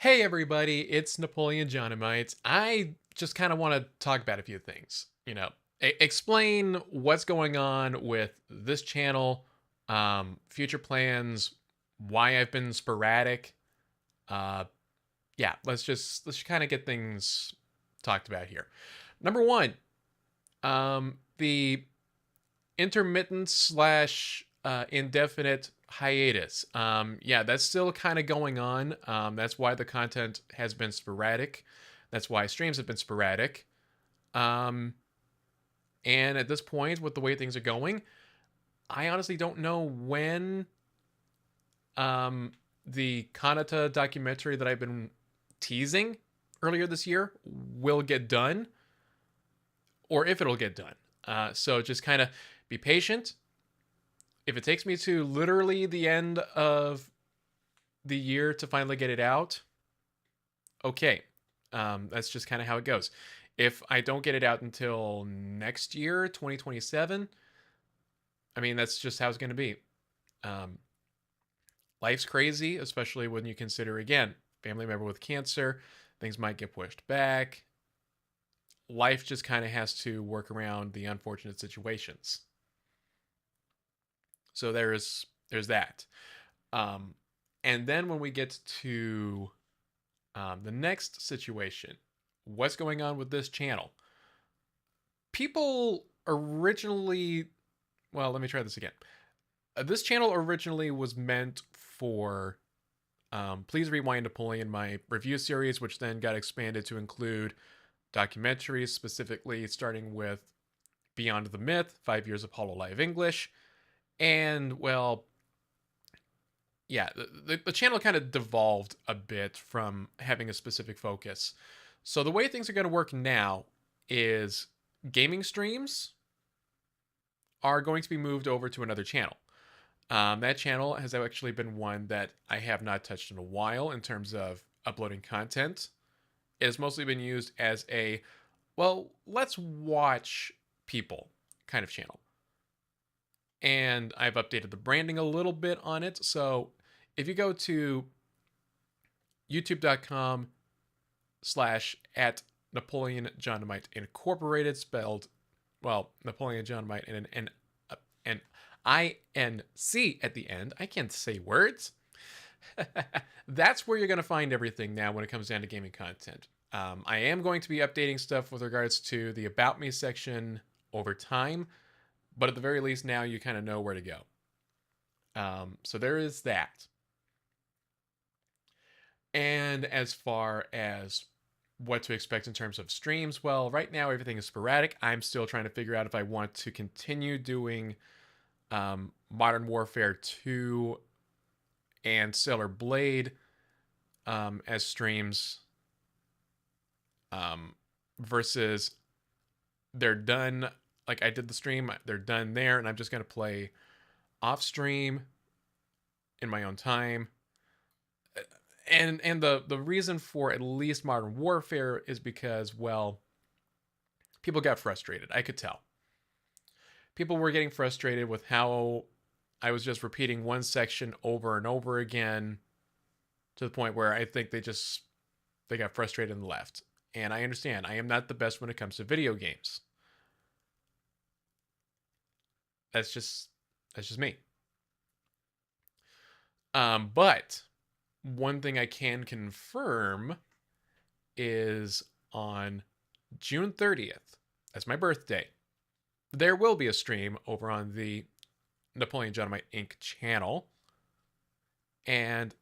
Hey everybody, it's Napoleon Dynamite. I just kind of want to talk about a few things. Explain what's going on with this channel, future plans, why I've been sporadic. Uh, yeah, let's kind of get things talked about here. Number one, the intermittent slash indefinite hiatus. Yeah, that's still kind of going on. That's why the content has been sporadic. That's why streams have been sporadic. Um, and at this point, with the way things are going, I honestly don't know when um, the Kanata documentary that I've been teasing earlier this year will get done, or if it'll get done. So just kind of be patient. If it takes me to literally the end of the year to finally get it out, okay. That's just kind of how it goes. If I don't get it out until next year, 2027, I mean, that's just how it's going to be. Um, Life's crazy, especially when you consider, again, family member with cancer, things might get pushed back. Life just kind of has to work around the unfortunate situations. So there's that. Um, and then when we get to the next situation, what's going on with this channel? People originally, well, let me try this again. This channel originally was meant for Please Rewind Napoleon, my review series, which then got expanded to include documentaries, specifically starting with Beyond the Myth, 5 Years of Hololive English, and, well, yeah, the channel kind of devolved a bit from having a specific focus. So the way things are going to work now is gaming streams are going to be moved over to another channel. That channel has actually been one that I have not touched in a while in terms of uploading content. It has mostly been used as a, well, let's watch people kind of channel. And I've updated the branding a little bit on it. So if you go to youtube.com/at Napoleon Dynamite Incorporated, spelled, well, Napoleon Dynamite and an INC at the end. I can't say words. That's where you're going to find everything now when it comes down to gaming content. I am going to be updating stuff with regards to the About Me section over time, but at the very least now you kind of know where to go. So there is that. And as far as what to expect in terms of streams, well, right now everything is sporadic. I'm still trying to figure out if I want to continue doing Modern Warfare 2 and Stellar Blade as streams versus they're done. Like, I did the stream, they're done there, and I'm just going to play off stream in my own time. And the reason for at least Modern Warfare is because, well, people got frustrated. I could tell. People were getting frustrated with how I was just repeating one section over and over again, to the point where I think they got frustrated and left. And I understand. I am not the best when it comes to video games. That's just me. But one thing I can confirm is on June 30th, that's my birthday, there will be a stream over on the Napoleon Dynamite Inc. channel. And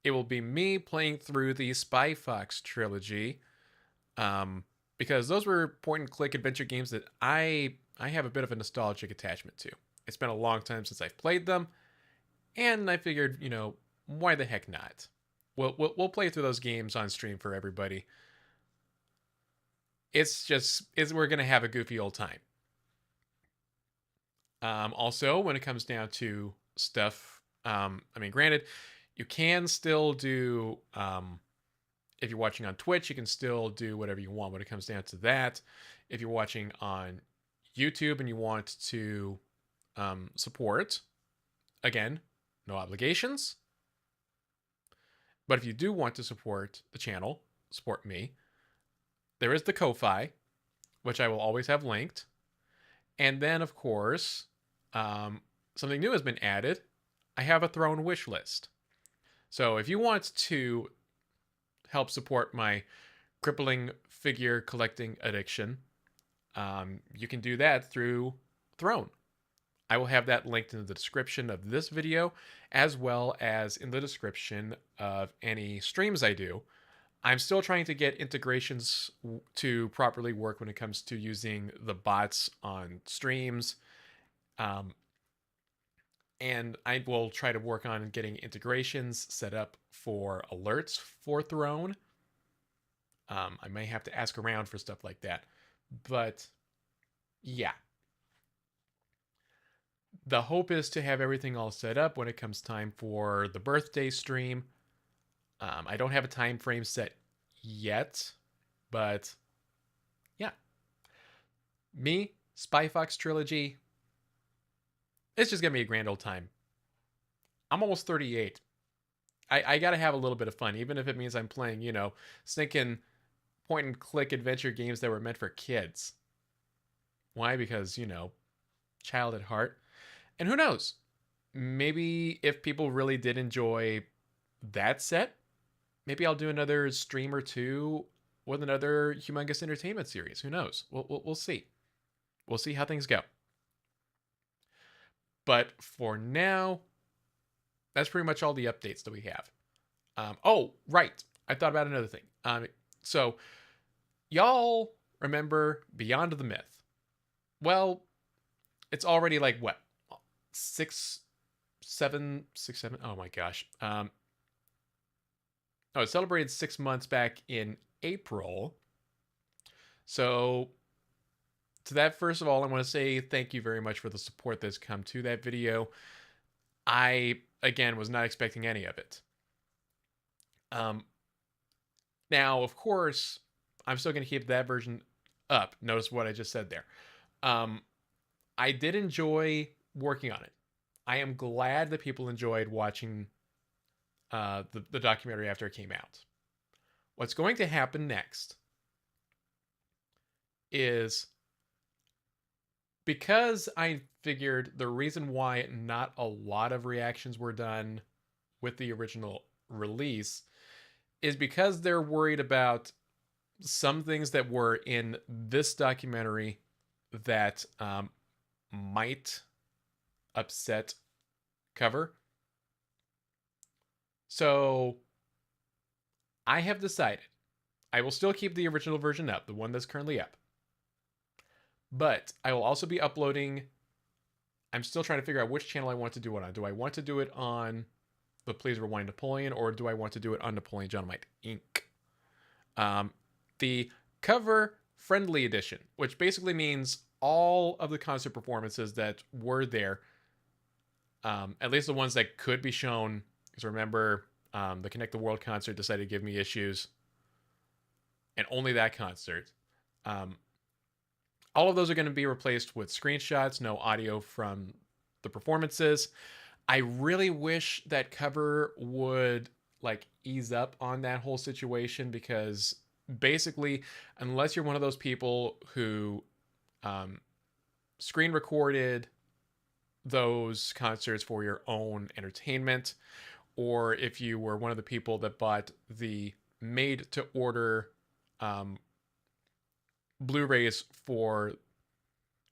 it will be me playing through the Spy Fox trilogy. Because those were point and click adventure games that I have a bit of a nostalgic attachment to. It's been a long time since I've played them, and I figured, why the heck not? We'll play through those games on stream for everybody. We're gonna have a goofy old time. Also, when it comes down to stuff, granted, you can still do, if you're watching on Twitch, you can still do whatever you want when it comes down to that. If you're watching on YouTube and you want to support, again, no obligations. But if you do want to support the channel, support me, there is the Ko-Fi, which I will always have linked. And then, of course, something new has been added. I have a Throne wish list. So if you want to help support my crippling figure collecting addiction, you can do that through Throne. I will have that linked in the description of this video, as well as in the description of any streams I do. I'm still trying to get integrations to properly work when it comes to using the bots on streams. And I will try to work on getting integrations set up for alerts for Throne. I may have to ask around for stuff like that. But yeah. The hope is to have everything all set up when it comes time for the birthday stream. I don't have a time frame set yet, but yeah. Me, Spy Fox Trilogy, it's just gonna be a grand old time. I'm almost 38. I gotta have a little bit of fun, even if it means I'm playing, stinking point and click adventure games that were meant for kids. Why? Because, child at heart. And who knows? Maybe if people really did enjoy that set, maybe I'll do another stream or two with another humongous entertainment series. Who knows? We'll see. We'll see how things go. But for now, that's pretty much all the updates that we have. Oh, right. I thought about another thing. So, y'all remember Beyond the Myth? Well, it's already like what? 6, 7. Oh my gosh. It celebrated 6 months back in April. So, to that, first of all, I want to say thank you very much for the support that's come to that video. I, again, was not expecting any of it. Now, of course, I'm still going to keep that version up. Notice what I just said there. I did enjoy working on it. I am glad that people enjoyed watching the documentary after it came out. What's going to happen next is, because I figured the reason why not a lot of reactions were done with the original release is because they're worried about some things that were in this documentary that might upset Cover. So I have decided I will still keep the original version up, the one that's currently up. But I will also be uploading. I'm still trying to figure out which channel I want to do it on. Do I want to do it on the Please Rewind Napoleon, or do I want to do it on Napoleon Dynamite Inc.? The cover friendly edition, which basically means all of the concert performances that were there, at least the ones that could be shown. Because remember, the Connect the World concert decided to give me issues, and only that concert. All of those are going to be replaced with screenshots, no audio from the performances. I really wish that Cover would ease up on that whole situation, because basically, unless you're one of those people who screen recorded those concerts for your own entertainment, or if you were one of the people that bought the made to order Blu-rays for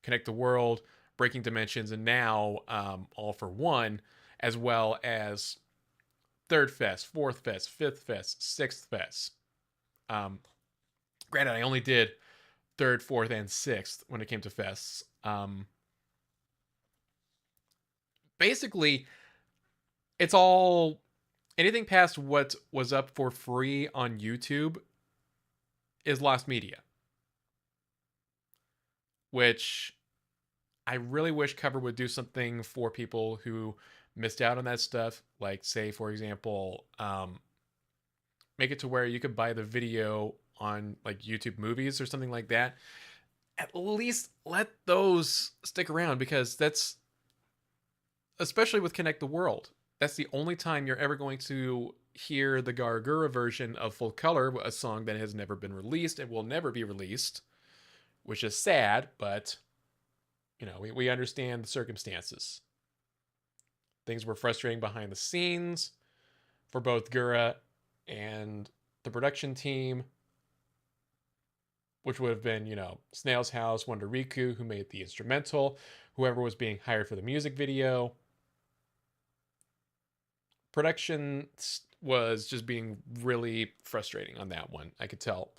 Connect the World, Breaking Dimensions, and now All for One, as well as Third Fest, Fourth Fest, Fifth Fest, Sixth Fest. Granted, I only did Third, Fourth, and Sixth when it came to fests. Basically, it's all, anything past what was up for free on YouTube is lost media, which I really wish Cover would do something for people who missed out on that stuff. Like, say, for example, make it to where you could buy the video on YouTube Movies or something like that. At least let those stick around, because that's, especially with Connect the World, that's the only time you're ever going to hear the Gargura version of Full Color, a song that has never been released and will never be released, which is sad, but we understand the circumstances. Things were frustrating behind the scenes for both Gura and the production team, which would have been, Snail's House, Wonder Riku, who made the instrumental, whoever was being hired for the music video. Production was just being really frustrating on that one. I could tell.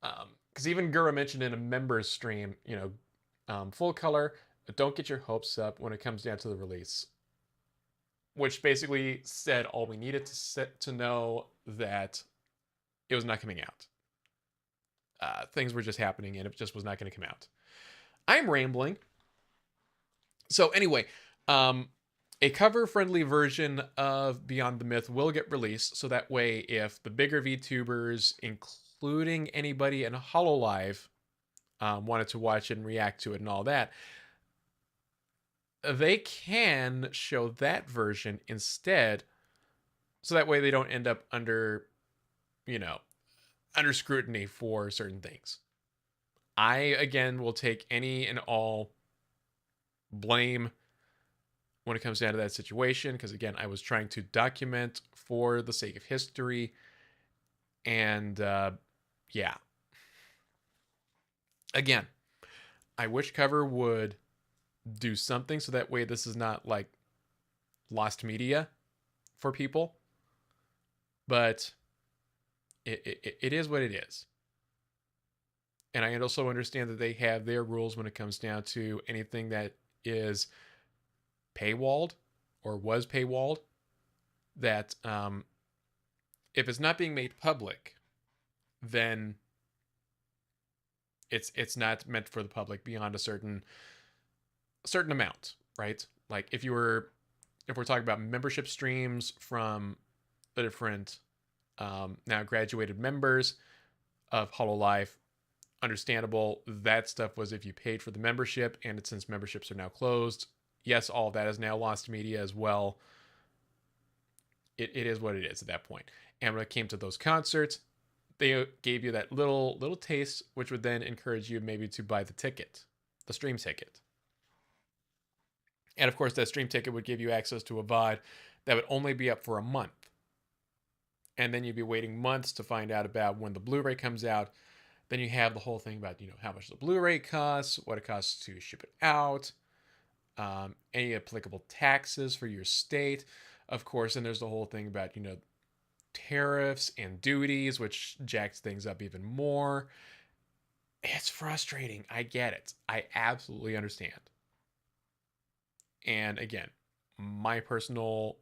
Because even Gura mentioned in a members stream, Full Color, don't get your hopes up when it comes down to the release. Which basically said all we needed to know that it was not coming out. Things were just happening and it just was not going to come out. I'm rambling. So anyway, a cover-friendly version of Beyond the Myth will get released, so that way if the bigger VTubers, including anybody in Hololive, wanted to watch it and react to it and all that, they can show that version instead, so that way they don't end up under scrutiny for certain things. I, again, will take any and all blame when it comes down to that situation, because, again, I was trying to document for the sake of history, and, yeah. Again, I wish Cover would do something so that way this is not, like, lost media for people, but it is what it is. And I also understand that they have their rules when it comes down to anything that is paywalled or was paywalled, that if it's not being made public, then it's not meant for the public beyond a certain amount, right? Like if we're talking about membership streams from the different now graduated members of Hololive, understandable. That stuff was if you paid for the membership, and since memberships are now closed, yes, all of that is now lost media as well. It is what it is at that point. And when it came to those concerts, they gave you that little taste, which would then encourage you maybe to buy the ticket, the stream ticket. And of course, that stream ticket would give you access to a VOD that would only be up for a month. And then you'd be waiting months to find out about when the Blu-ray comes out. Then you have the whole thing about, how much the Blu-ray costs, what it costs to ship it out, any applicable taxes for your state, of course. And there's the whole thing about, tariffs and duties, which jacks things up even more. It's frustrating. I get it. I absolutely understand. And again, my personal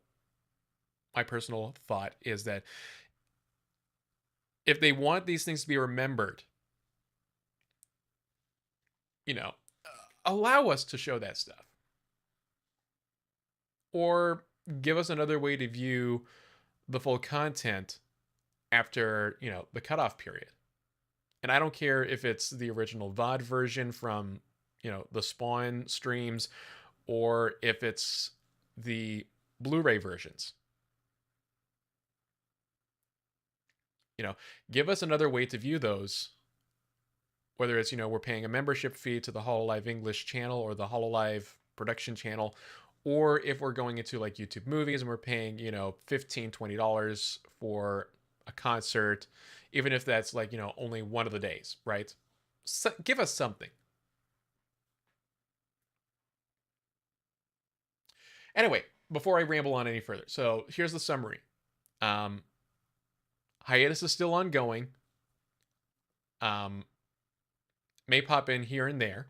thought is that if they want these things to be remembered, allow us to show that stuff. Or give us another way to view the full content after, the cutoff period. And I don't care if it's the original VOD version from, the Spawn streams, or if it's the Blu-ray versions. Give us another way to view those. Whether it's, we're paying a membership fee to the Hololive English channel or the Hololive production channel, or if we're going into like YouTube movies and we're paying, $15, $20 for a concert, even if that's like, only one of the days, right? So, give us something. Anyway, before I ramble on any further, so here's the summary. Hiatus is still ongoing. May pop in here and there.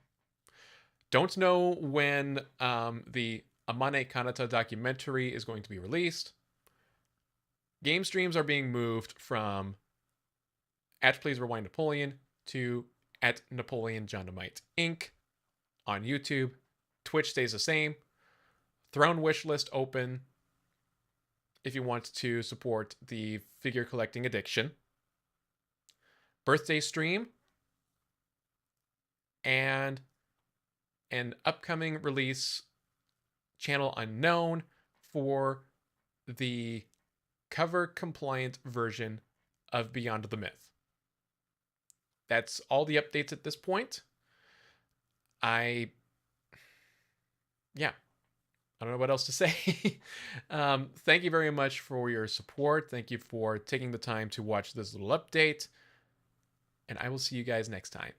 Don't know when the Amane Kanata documentary is going to be released. Game streams are being moved from @Please Rewind Napoleon to @Napoleon Dynamite Inc. on YouTube. Twitch stays the same. Throne wishlist open if you want to support the figure collecting addiction. Birthday stream and an upcoming release, channel unknown, for the cover compliant version of Beyond the Myth. That's all the updates at this point. I yeah, I don't know what else to say. Thank you very much for your support. Thank you for taking the time to watch this little update. And I will see you guys next time.